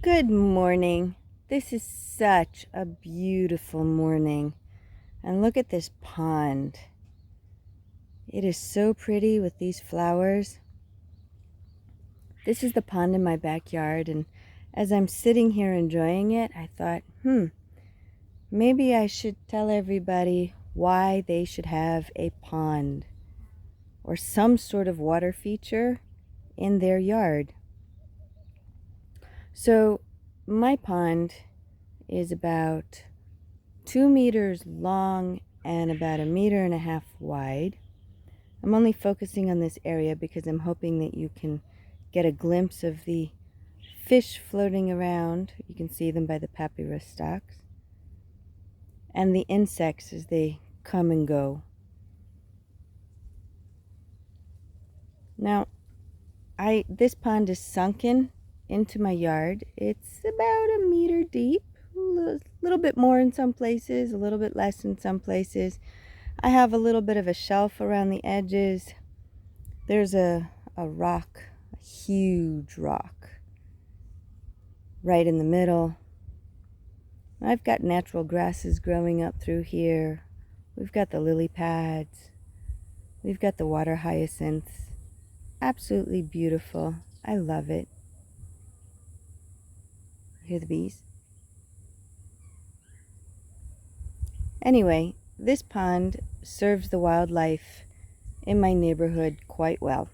Good morning. This is such a beautiful morning. And look at this pond. It is so pretty with these flowers. This is the pond in my backyard, and as I'm sitting here enjoying it, I thought, maybe I should tell everybody why they should have a pond or some sort of water feature in their yard. So, my pond is about 2 meters long and about 1.5 meters wide. I'm only focusing on this area because I'm hoping that you can get a glimpse of the fish floating around. You can see them by the papyrus stalks. And the insects as they come and go. Now, this pond is sunken into my yard. It's about 1 meter deep, a little bit more in some places, a little bit less in some places. I have a little bit of a shelf around the edges. There's a rock, a huge rock, right in the middle. I've got natural grasses growing up through here. We've got the lily pads. We've got the water hyacinths. Absolutely beautiful. I love it. Hear the bees? Anyway, this pond serves the wildlife in my neighborhood quite well.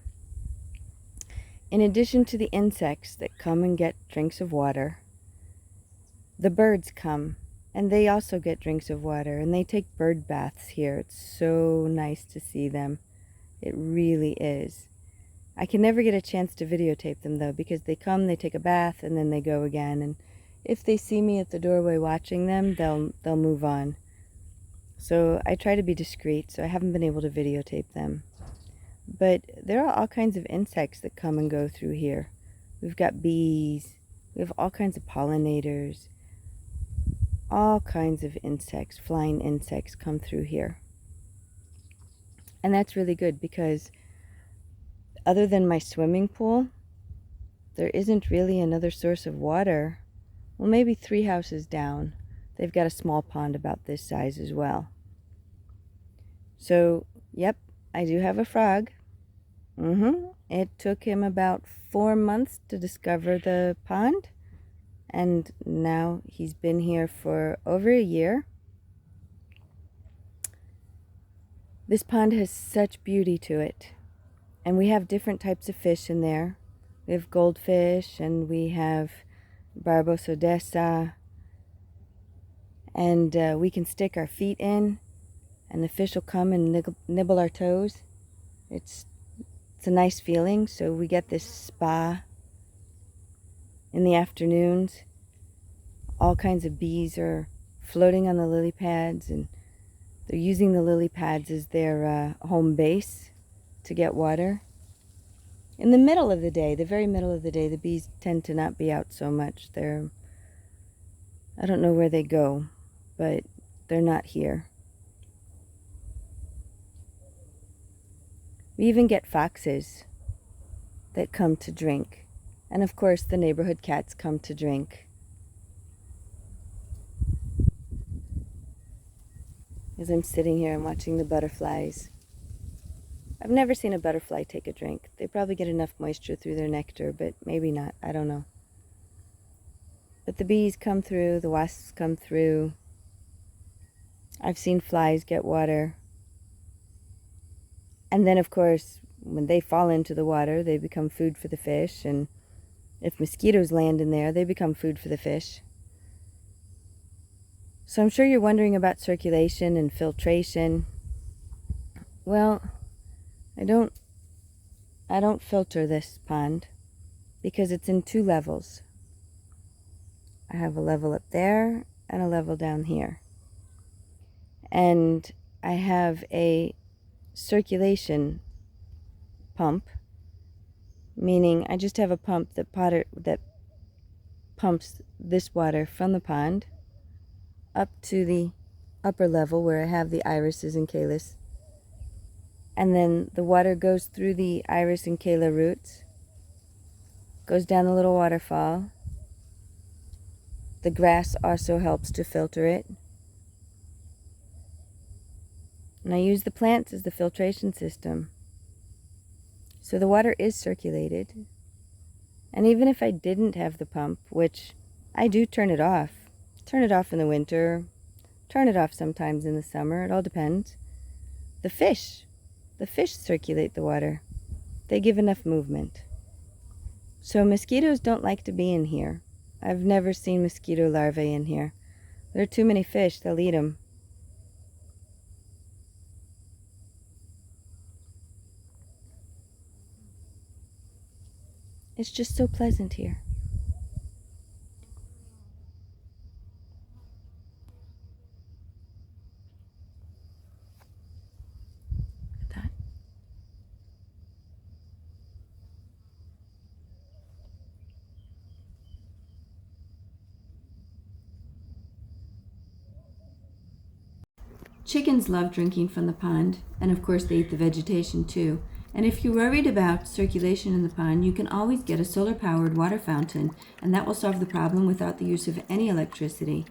In addition to the insects that come and get drinks of water, the birds come and they also get drinks of water, and they take bird baths here. It's so nice to see them. It really is. I can never get a chance to videotape them though, because they come, they take a bath, and then they go again. And if they see me at the doorway watching them, they'll move on. So I try to be discreet, so I haven't been able to videotape them. But there are all kinds of insects that come and go through here. We've got bees. We have all kinds of pollinators. All kinds of insects, flying insects, come through here. And that's really good because other than my swimming pool, there isn't really another source of water. Well, maybe 3 houses down, they've got a small pond about this size as well. So, yep, I do have a frog. It took him about 4 months to discover the pond, and now he's been here for over a year. This pond has such beauty to it, and we have different types of fish in there. We have goldfish, and we have Barbos and we can stick our feet in, and the fish will come and nibble our toes. It's a nice feeling. So we get this spa in the afternoons. All kinds of bees are floating on the lily pads, and they're using the lily pads as their home base to get water. In the middle of the day, the very middle of the day, the bees tend to not be out so much. I don't know where they go, but they're not here. We even get foxes that come to drink. And of course, the neighborhood cats come to drink. As I'm sitting here and watching the butterflies. I've never seen a butterfly take a drink. They probably get enough moisture through their nectar, but maybe not. I don't know. But the bees come through, the wasps come through. I've seen flies get water. And then, of course, when they fall into the water, they become food for the fish. And if mosquitoes land in there, they become food for the fish. So I'm sure you're wondering about circulation and filtration. Well, I don't filter this pond because it's in 2 levels. I have a level up there and a level down here. And I have a circulation pump, meaning I just have a pump that pumps this water from the pond up to the upper level where I have the irises and callis. And then the water goes through the iris and calla roots, goes down the little waterfall, The grass also helps to filter it. And I use the plants as the filtration system. So the water is circulated. And even if I didn't have the pump, which I do turn it off in the winter, turn it off sometimes in the summer, it all depends. The fish circulate the water. They give enough movement. So mosquitoes don't like to be in here. I've never seen mosquito larvae in here. There are too many fish, they'll eat them. It's just so pleasant here. That. Chickens love drinking from the pond, and of course they eat the vegetation too. And if you're worried about circulation in the pond, you can always get a solar-powered water fountain, and that will solve the problem without the use of any electricity.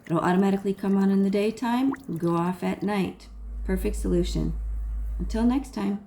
It'll automatically come on in the daytime and go off at night. Perfect solution. Until next time.